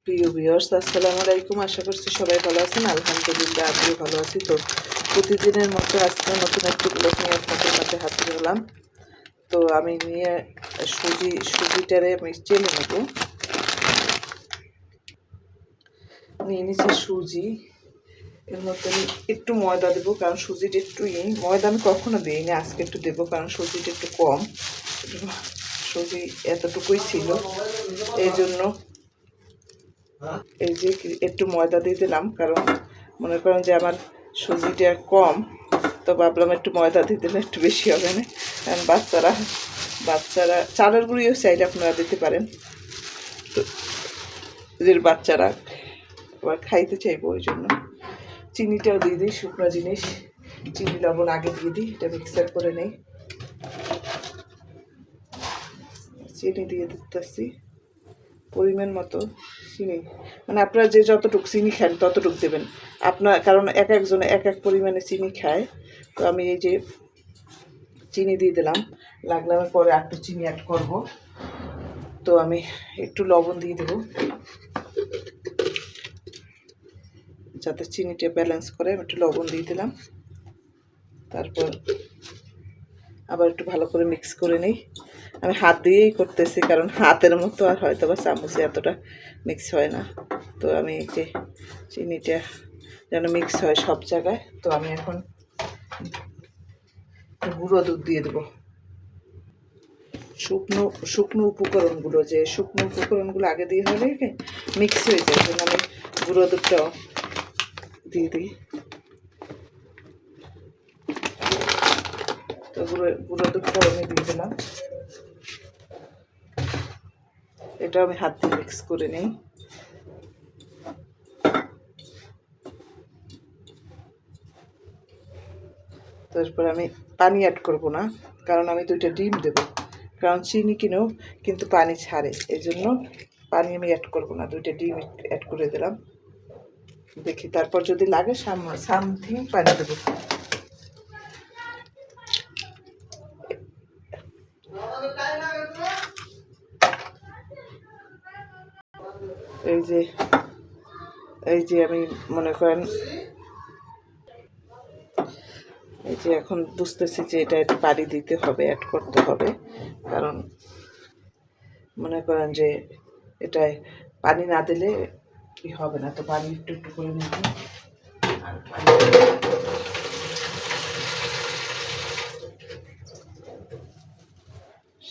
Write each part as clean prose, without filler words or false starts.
প্রিয় ভিউয়ার্স, আসসালামু আলাইকুম। আশা করছি সবাই ভালো আছেন। আলহামদুলিল্লাহ আমিও ভালো আছি। তো প্রতিদিনের মতো আজকে নতুন একটি ব্লগ নিয়ে আপনাদের মাঝে হাজির হলাম। তো আমি নিয়ে সুজিটারে আমি চেলে নেব। নিয়ে নিচ্ছি সুজি, এর মধ্যে আমি একটু ময়দা দেবো, কারণ সুজিটা একটু ময়দা আমি কখনো দিই না, আজকে একটু দেবো কারণ সুজিটা একটু কম। সুজি এতটুকুই ছিল, এই জন্য এই যে একটু ময়দা দিয়ে দিলাম। কারণ মনে করেন যে আমার সুজিটা কম, তো ভাবলাম একটু ময়দা দিয়ে দিলে একটু বেশি হবে না। কারণ বাচ্চারা চালের গুঁড়িও চাইলে আপনারা দিতে পারেন। তো এদের বাচ্চারা আবার খাইতে চাইবো, ওই জন্য চিনিটাও দিয়ে দিই। শুকনো জিনিস চিনি লবণ আগে দিয়ে দিই, এটা মিক্সার করে নেই। চিনি দিয়ে দিতেছি পরিমাণ মতো চিনি, মানে আপনারা যে যতটুকু চিনি খান ততটুকু দেবেন আপনার, কারণ এক একজনে এক এক পরিমাণে চিনি খায়। তো আমি এই যে চিনি দিয়ে দিলাম, লাগলে আমি পরে একটু চিনি অ্যাড করব। তো আমি একটু লবণ দিয়ে দেবো যাতে চিনিটা ব্যালেন্স করে। আমি একটু লবণ দিয়ে দিলাম, তারপর আবার একটু ভালো করে মিক্স করে নিই। আমি হাত দিয়েই করতেছি, কারণ হাতের মতো আর হয়তো বা চামচে এতটা মিক্স হয় না। তো আমি এই যে চিনিটা যেন মিক্স হয় সব জায়গায়। তো আমি এখন গুঁড়ো দুধ দিয়ে দেবো। শুকনো উপকরণগুলো আগে দিয়ে হলে মিক্স হয়ে যায়, জন্য আমি গুঁড়ো দুধটাও দিয়ে দিই। তো গুঁড়ো দুধটাও আমি দিয়ে দিলাম, এটাও আমি হাত দিয়ে মিক্স করে নিই। তারপর আমি পানি অ্যাড করব না, কারণ আমি 2টা ডিম দেবো। কারণ চিনি কিনেও কিন্তু পানি ছাড়ে, এই জন্য পানি আমি অ্যাড করব না। 2টা ডিম অ্যাড করে দিলাম, দেখি তারপর যদি লাগে সামথিং পানি দেবো। এই যে আমি মনে করেন এই যে এখন বুঝতেছি যে এটা একটু পানি দিতে হবে, অ্যাড করতে হবে। কারণ মনে করেন যে এটায় পানি না দিলে কি হবে না। তো পানি একটু একটু করে নিব, আর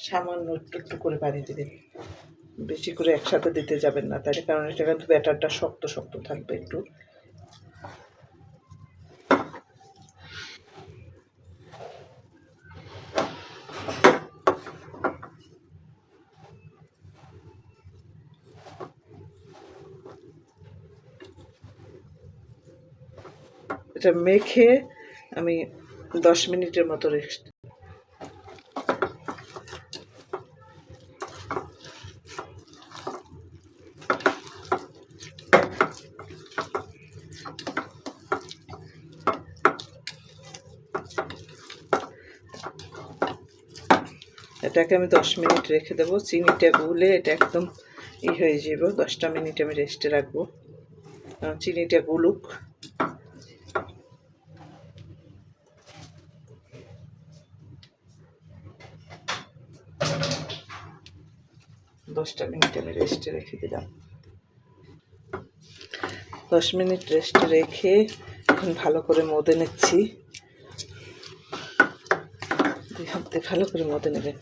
সামান্য একটু একটু করে পানি দেবেন, বেশি করে একসাথে দিতে যাবেন না, তাই কারণ এটা কিন্তু ব্যাটারটা শক্ত শক্ত থাকবে একটু। এটা মেখে আমি 10 মিনিটের মতো রেস্ট। এটাকে আমি 10 মিনিট রেখে দেবো। চিনিটা গুলে এটা একদম হয়ে যাব। 10টা মিনিট আমি রেস্টে রাখবো, চিনিটা গুলুক। 10টা মিনিট আমি রেস্টে রেখে দিলাম। 10 মিনিট রেস্টে রেখে এখন ভালো করে মধে নিচ্ছি। ভালো করে মধে নেবেন।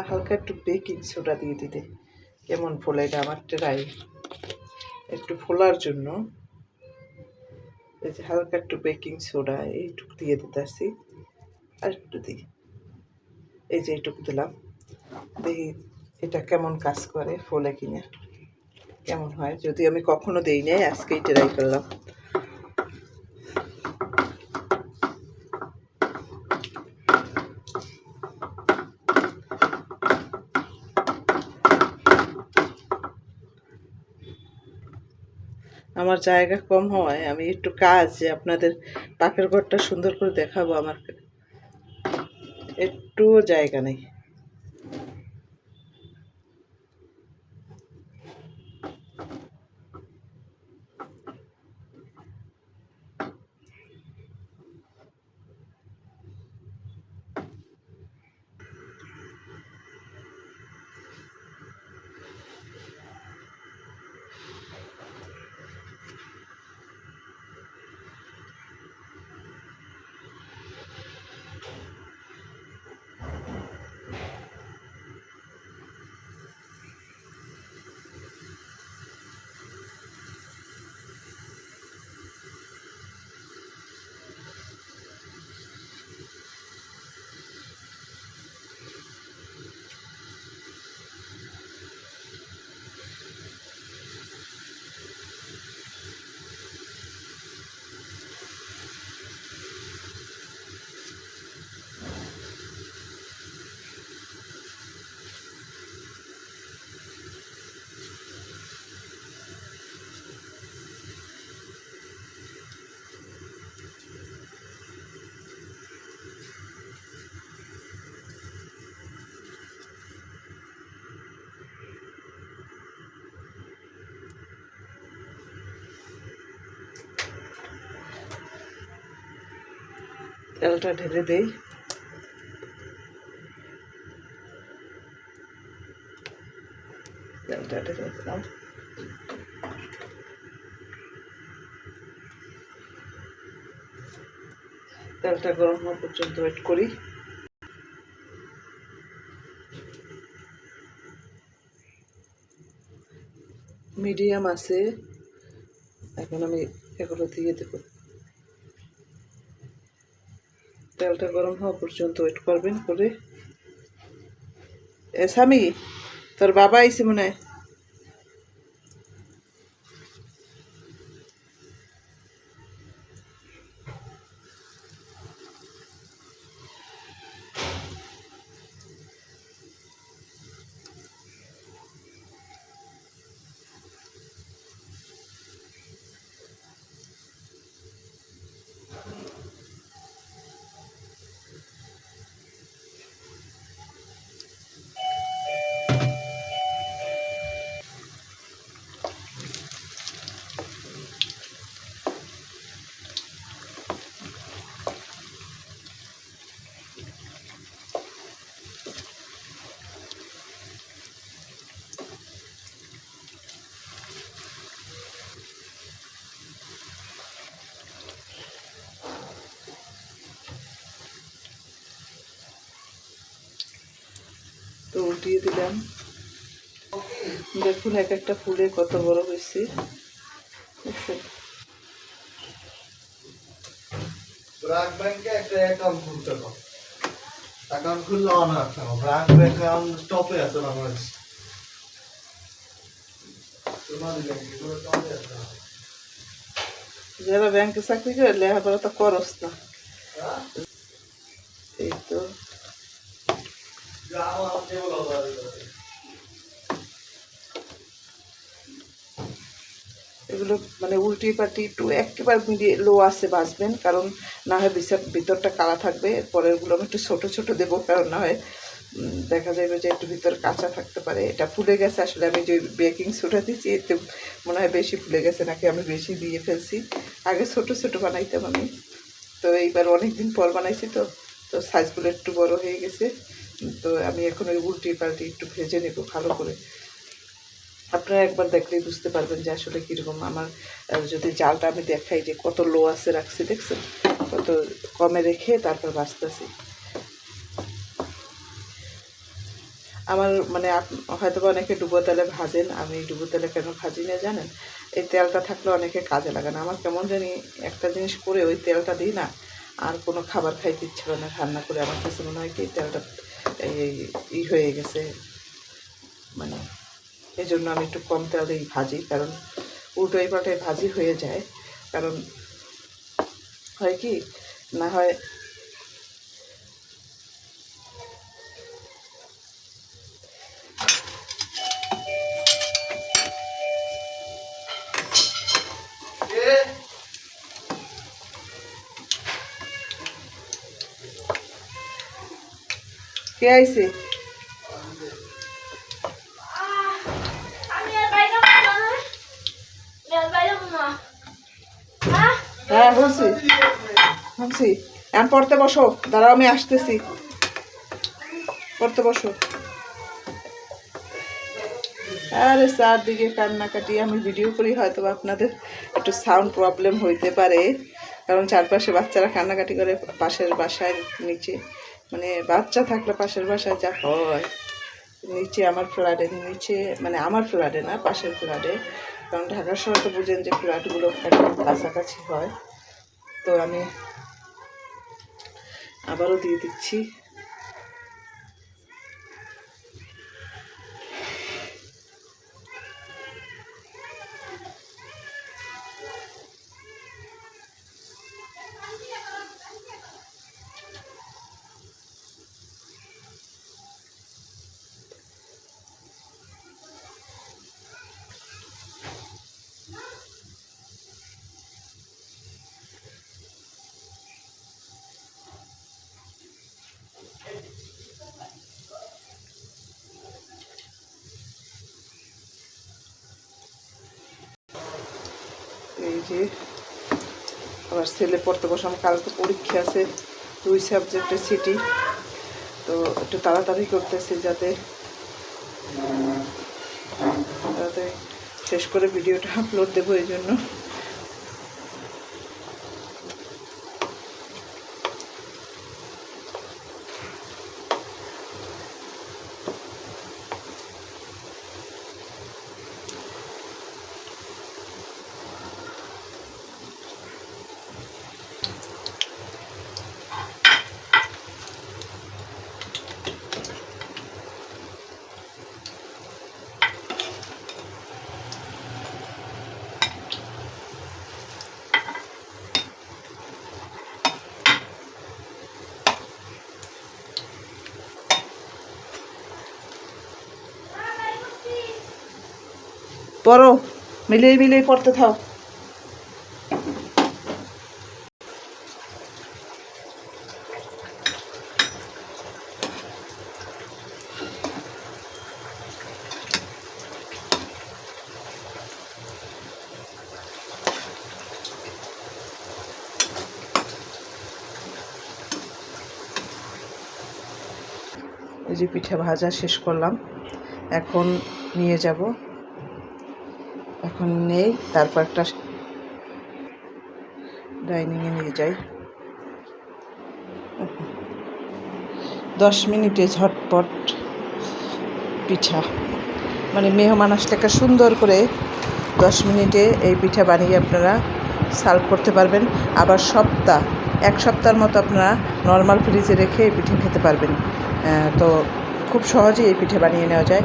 হালকা একটু বেকিং সোডা দিয়ে দিতে কেমন ফোলা, এটা আমার ট্রাই একটু ফোলার জন্য। এই যে হালকা একটু বেকিং সোডা এইটুকু দিয়ে দিতেছি, আর একটু দিই, এই যে এইটুকু দিলাম। দেখি এটা কেমন কাজ করে, ফোলে কিনা, কেমন হয়। যদি আমি কখনো দেই নাই, আজকেই ট্রাই করলাম। আমার জায়গা কম হওয়ায় আমি একটু কাজ যে আপনাদের পাকের ঘরটা সুন্দর করে দেখাবো, আমার একটুও জায়গা নেই। তেলটা ঢেলে দেই, তেলটা ঢেলে দিলাম। তেলটা গরম হওয়া পর্যন্ত ওয়েট করি। মিডিয়াম আছে, এখন আমি এগুলো দিয়ে দেব। তেলটা গরম হওয়া পর্যন্ত ওয়েট করবেন করে। এ স্বামী, তোর বাবা আইছে মনে হয়। তো উল্টিয়ে দিলাম। দেখুন এক একটা ফুলে কত বড় হয়েছে, দেখছেন। ব্র্যাক ব্যাংকে একটা অ্যাকাউন্ট খুলতে হবে। অ্যাকাউন্ট খুললে অন রাখতে হবে। ব্র্যাক অ্যাকাউন্ট টপে আছে বাংলাদেশ। যারা ব্যাংকে চাকরি করে লেখাপড়া তো করস না, এই তো। এগুলো মানে উল্টি পাল্টি একটু একেবারে মিডিয়ে লো আছে বাঁচবেন, কারণ না হয় ভিতরটা কালা থাকবে। পরেরগুলো আমি একটু ছোটো ছোটো দেবো, কারণ না হয় দেখা যাবে যে একটু ভিতর কাঁচা থাকতে পারে। এটা ফুলে গেছে আসলে, আমি যে বেকিং সোডা দিয়েছি এতে মনে হয় বেশি ফুলে গেছে, নাকি আমি বেশি দিয়ে ফেলছি। আগে ছোটো ছোটো বানাইতাম আমি, তো এইবার অনেক দিন পর বানাইছি, তো তো সাইজগুলো একটু বড় হয়ে গেছে। তো আমি এখন ওই উল্টি পাল্টি একটু ভেজে নেব ভালো করে। আপনারা একবার দেখলেই বুঝতে পারবেন যে আসলে কীরকম আমার। যদি জালটা আমি দেখাই যে কত লো আছে রাখছি, দেখছেন কত কমে রেখে তারপর বাঁচতেছি। আমার মানে হয়তো বা অনেকে ডুবো তেলে ভাজেন, আমি ডুবো তেলে কেন ভাজি না জানেন? এই তেলটা থাকলে অনেকে কাজে লাগে না। আমার কেমন জানি একটা জিনিস করে ওই তেলটা দিই না, আর কোনো খাবার খাইতে ইচ্ছে করে না। রান্না করে আমার কাছে মনে হয় কি তেলটা এই হয়ে গেছে, মানে এই জন্য আমি একটু কম তেলেই ভাজি, কারণ উল্টোই পাল্টাই ভাজি হয়ে যায়। কারণ হয় কি না হয় কে আইছে? হ্যাঁ বলছি বলছি, এখন পড়তে বসো, দাঁড়াও আমি আসতেছি, পড়তে বসো। আরে চারদিকে কান্নাকাটি, আমি ভিডিও করি হয়তো আপনাদের একটু সাউন্ড প্রবলেম হইতে পারে, কারণ চারপাশে বাচ্চারা কান্নাকাটি করে পাশের বাসায় নিচে, মানে বাচ্চা থাকলে পাশের বাসায় যা হয়, নিচে আমার ফ্ল্যাটের নিচে, মানে আমার ফ্ল্যাটে না পাশের ফ্ল্যাটে, কারণ ঢাকা শহর তো বুঝেন যে ফ্ল্যাটগুলো একদম কাছাকাছি হয়। তো আমি আবারও দিয়ে দিচ্ছি। এই যে আবার ছেলে পড়তে বসাম, কালকে পরীক্ষা আছে 2 সাবজেক্টের সিটি, তো একটু তাড়াতাড়ি করতেছি যাতে শেষ করে ভিডিওটা আপলোড দেবো, এই জন্য। পড়ো, মিলিয়ে মিলিয়ে পড়তে থাও। এই যে পিঠা ভাজা শেষ করলাম, এখন নিয়ে যাব, এখন নেই, তারপর একটা ডাইনিংয়ে নিয়ে যাই। 10 মিনিটে ঝটপট পিঠা, মানে মেহমান আসলে একটা সুন্দর করে 10 মিনিটে এই পিঠা বানিয়ে আপনারা সার্ভ করতে পারবেন। আবার এক সপ্তাহের মতো আপনারা নর্মাল ফ্রিজে রেখে এই পিঠে খেতে পারবেন। তো খুব সহজেই এই পিঠে বানিয়ে নেওয়া যায়,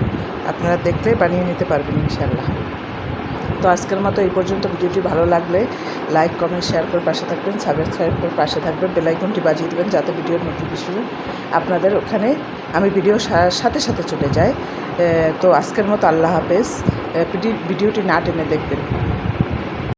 আপনারা দেখলে বানিয়ে নিতে পারবেন ইনশাল্লাহ। তো আজকের মতো এই পর্যন্ত। ভিডিওটি ভালো লাগলে লাইক কমেন্ট শেয়ার করে পাশে থাকবেন, সাবস্ক্রাইব করে পাশে থাকবেন, বেল আইকনটি বাজিয়ে দেবেন যাতে ভিডিওর নোটিফিকেশন আপনাদের ওখানে আমি ভিডিও সাথে সাথে চলে যায়। তো আজকের মতো আল্লাহ হাফেজ। ভিডিওটি না টেনে দেখবেন।